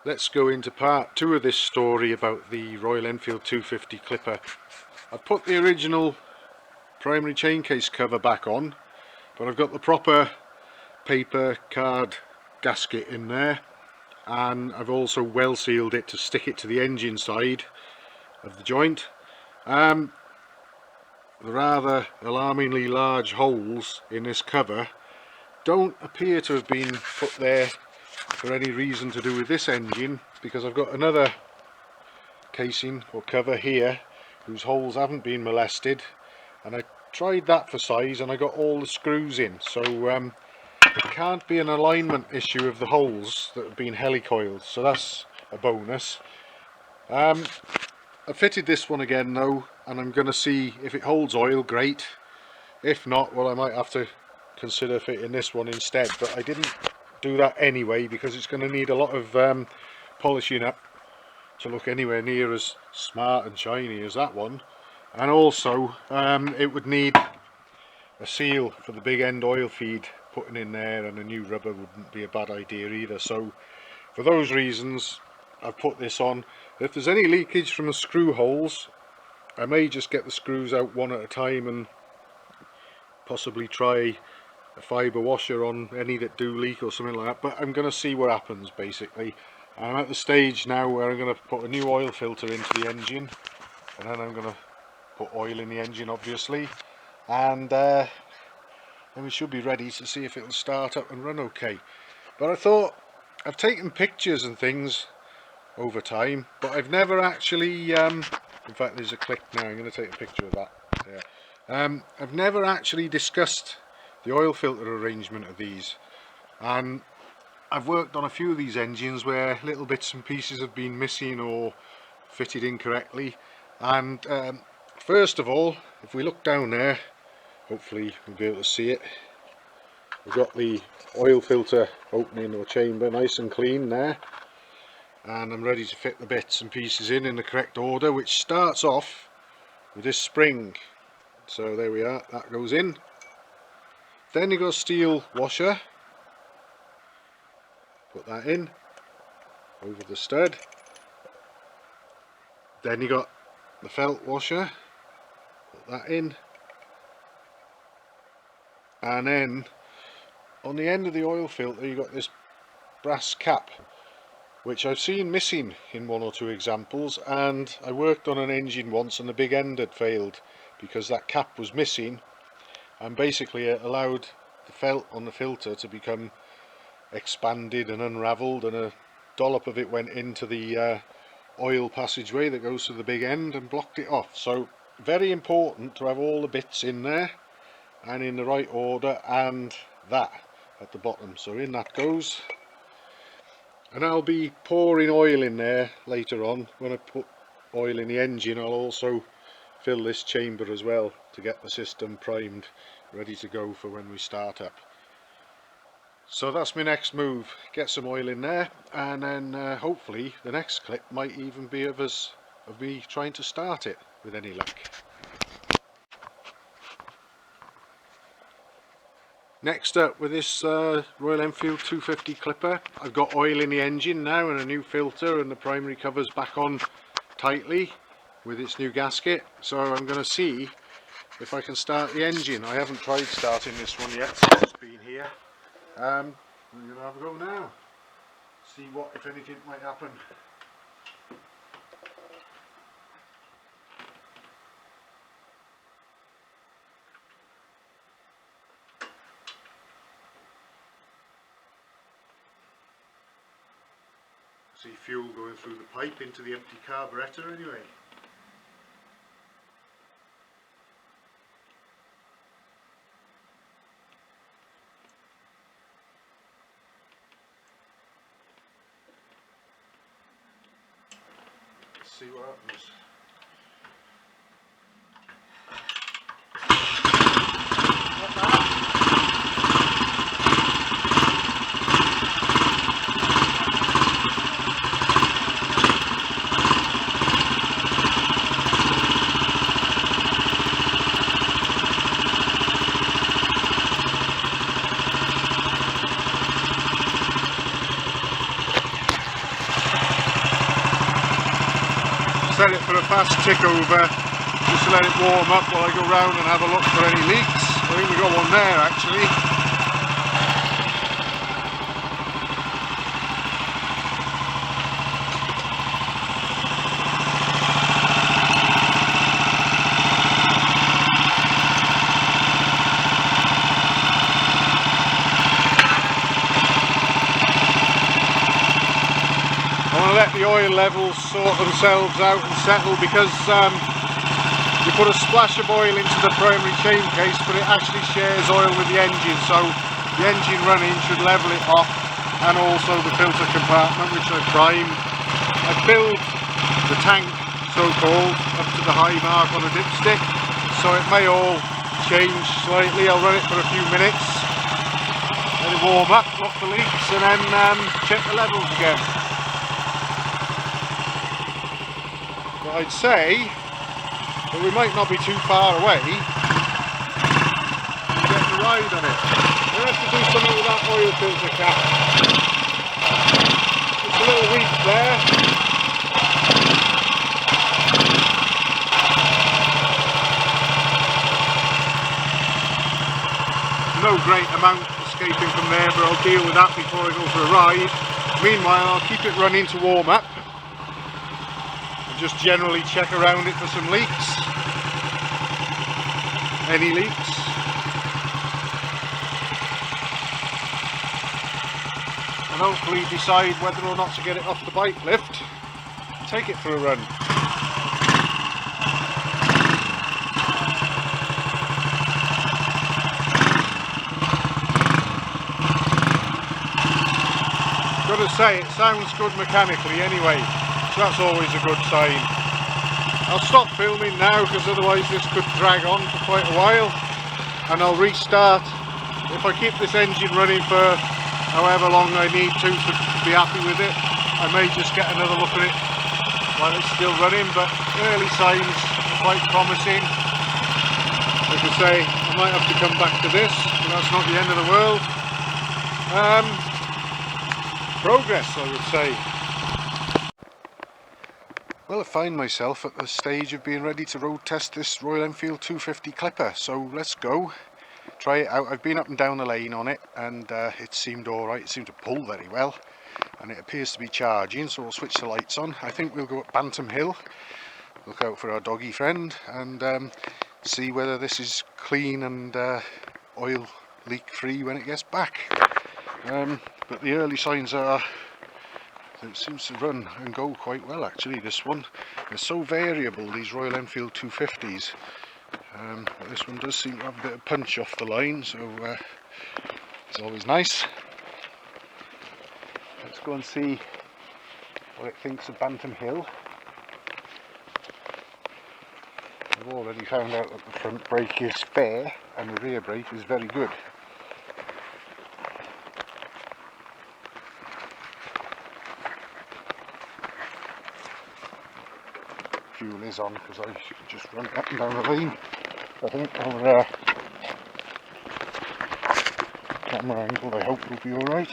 Let's go into part 2 of this story about the Royal Enfield 250 Clipper. I've put the original primary chain case cover back on, but I've got the proper paper card gasket in there, and I've also well sealed it to stick it to the engine side of the joint. The rather alarmingly large holes in this cover don't appear to have been put there for any reason to do with this engine, because I've got another casing or cover here whose holes haven't been molested, and I tried that for size and I got all the screws in, so it can't be an alignment issue of the holes that have been helicoiled, so that's a bonus. I fitted this one again though, and I'm going to see if it holds oil. Great. If not, well, I might have to consider fitting this one instead, but I didn't do that anyway because it's going to need a lot of polishing up to look anywhere near as smart and shiny as that one, and also it would need a seal for the big end oil feed putting in there, and a new rubber wouldn't be a bad idea either. So for those reasons I've put this on. If there's any leakage from the screw holes, I may just get the screws out one at a time and possibly try a fibre washer on any that do leak or something like that, but I'm going to see what happens. Basically, I'm at the stage now where I'm going to put a new oil filter into the engine, and then I'm going to put oil in the engine obviously, and then we should be ready to see if it'll start up and run okay. But I thought, I've taken pictures and things over time, but I've never actually in fact there's a click now, I'm going to take a picture of that. Yeah. I've never actually discussed the oil filter arrangement of these, and I've worked on a few of these engines where little bits and pieces have been missing or fitted incorrectly. And first of all, if we look down there, hopefully we'll be able to see it. We've got the oil filter opening or chamber nice and clean there, and I'm ready to fit the bits and pieces in the correct order, which starts off with this spring. So there we are, that goes in. Then you've got a steel washer, put that in over the stud. Then you got the felt washer, put that in, and then on the end of the oil filter you got this brass cap, which I've seen missing in one or two examples, and I worked on an engine once and the big end had failed because that cap was missing, and basically it allowed the felt on the filter to become expanded and unravelled, and a dollop of it went into the oil passageway that goes to the big end and blocked it off. So very important to have all the bits in there and in the right order, and that at the bottom. So in that goes, and I'll be pouring oil in there later on. When I put oil in the engine, I'll also fill this chamber as well to get the system primed, ready to go for when we start up. So that's my next move, get some oil in there, and then hopefully the next clip might even be of me trying to start it with any luck. Next up with this Royal Enfield 250 Clipper, I've got oil in the engine now and a new filter, and the primary cover's back on tightly with its new gasket. So I'm going to see if I can start the engine. I haven't tried starting this one yet since it's been here. We're going to have a go now, see what, if anything, might happen. See fuel going through the pipe into the empty carburettor anyway. Let's see what happens. set it for a fast tick over just to let it warm up while I go round and have a look for any leaks. I think we got one there actually. Let the oil levels sort themselves out and settle, because you put a splash of oil into the primary chain case, but it actually shares oil with the engine, so the engine running should level it off, and also the filter compartment, which I primed. I filled the tank, so called, up to the high mark on a dipstick, so it may all change slightly. I'll run it for a few minutes, let it warm up, lock the leaks, and then check the levels again. I'd say that we might not be too far away to get a ride on it. We have to do something with that oil filter cap. It's a little weak there. No great amount escaping from there, but I'll deal with that before I go for a ride. Meanwhile, I'll keep it running to warm up. Just generally check around it for some leaks, any leaks, and hopefully decide whether or not to get it off the bike lift and take it for a run. Gotta say, it sounds good mechanically anyway. So that's always a good sign. I'll stop filming now, because otherwise this could drag on for quite a while, and I'll restart. If I keep this engine running for however long I need to be happy with it, I may just get another look at it while it's still running, but early signs are quite promising. Like I say, I might have to come back to this, but that's not the end of the world. Progress, I would say. Well, I find myself at the stage of being ready to road test this Royal Enfield 250 Clipper, so let's go try it out. I've been up and down the lane on it, and it seemed alright. It seemed to pull very well, and it appears to be charging, so we'll switch the lights on. I think we'll go up Bantam Hill, look out for our doggy friend, and see whether this is clean and oil leak free when it gets back. But the early signs are it seems to run and go quite well actually, this one. They're so variable, these Royal Enfield 250s, but this one does seem to have a bit of punch off the line, so it's always nice. Let's go and see what it thinks of Bantam Hill. I've already found out that the front brake is fair and the rear brake is very good. Fuel is on because I just run up and down the lane. I think our camera angle, I hope, will be alright.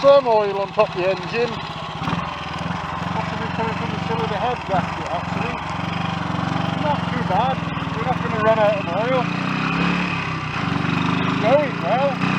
some oil on top of the engine. Possibly coming from the cylinder head gasket actually. Not too bad, we're not going to run out of oil. It's going well.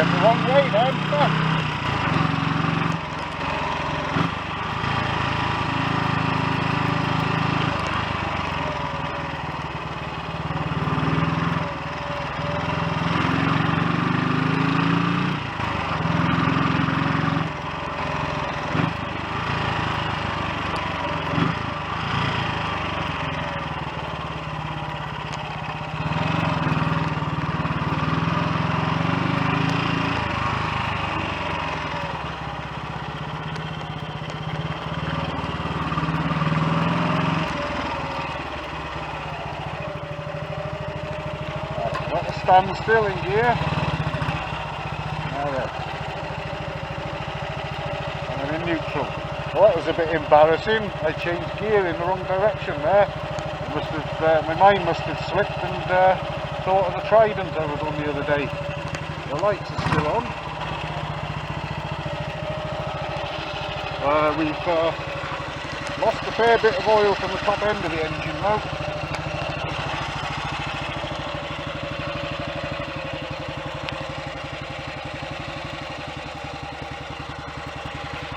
went the wrong way then. Let us stand still in gear. Now then. And I'm in neutral. Well, that was a bit embarrassing. I changed gear in the wrong direction there. My mind must have slipped and thought of the Trident I was on the other day. The lights are still on. We've lost a fair bit of oil from the top end of the engine now.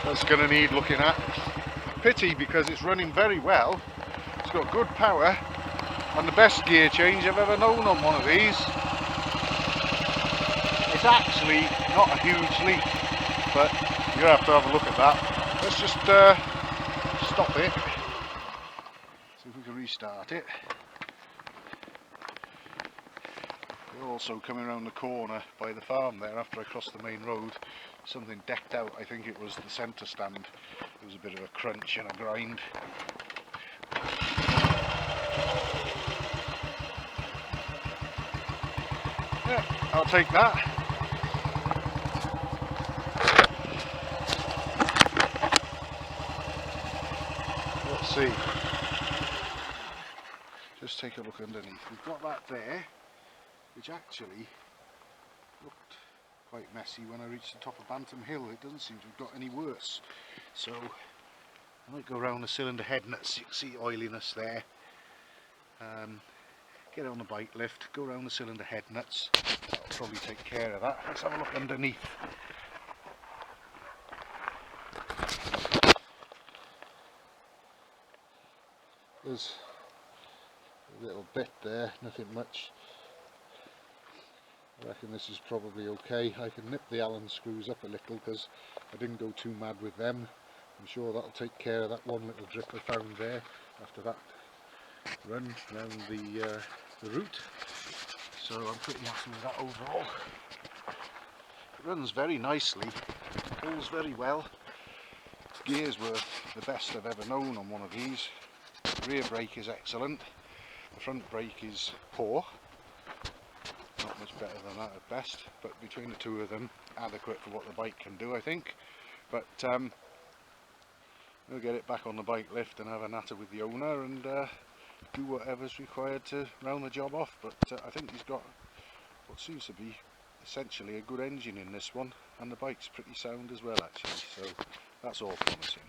That's going to need looking at. Pity, because it's running very well. It's got good power and the best gear change I've ever known on one of these. It's actually not a huge leap, but you're going to have to have a look at that. Let's just stop it, see if we can restart it. We're also coming around the corner by the farm there after I crossed the main road. Something decked out. I think it was the centre stand. There was a bit of a crunch and a grind. Yeah, I'll take that. Let's see. Just take a look underneath. We've got that there, which actually looked quite messy when I reached the top of Bantam Hill. It doesn't seem to have got any worse. So I might go around the cylinder head nuts. You can see oiliness there. Get on the bike lift, go around the cylinder head nuts. That'll probably take care of that. Let's have a look underneath. There's a little bit there, nothing much. I reckon this is probably okay. I can nip the Allen screws up a little because I didn't go too mad with them. I'm sure that'll take care of that one little drip I found there after that run round the route. So I'm pretty happy with that overall. It runs very nicely, pulls very well. Gears were the best I've ever known on one of these. The rear brake is excellent. The front brake is poor. Not much better than that at best, but between the two of them, adequate for what the bike can do, I think. But we'll get it back on the bike lift and have a natter with the owner and do whatever's required to round the job off. But I think he's got what seems to be essentially a good engine in this one, and the bike's pretty sound as well actually, so that's all promising.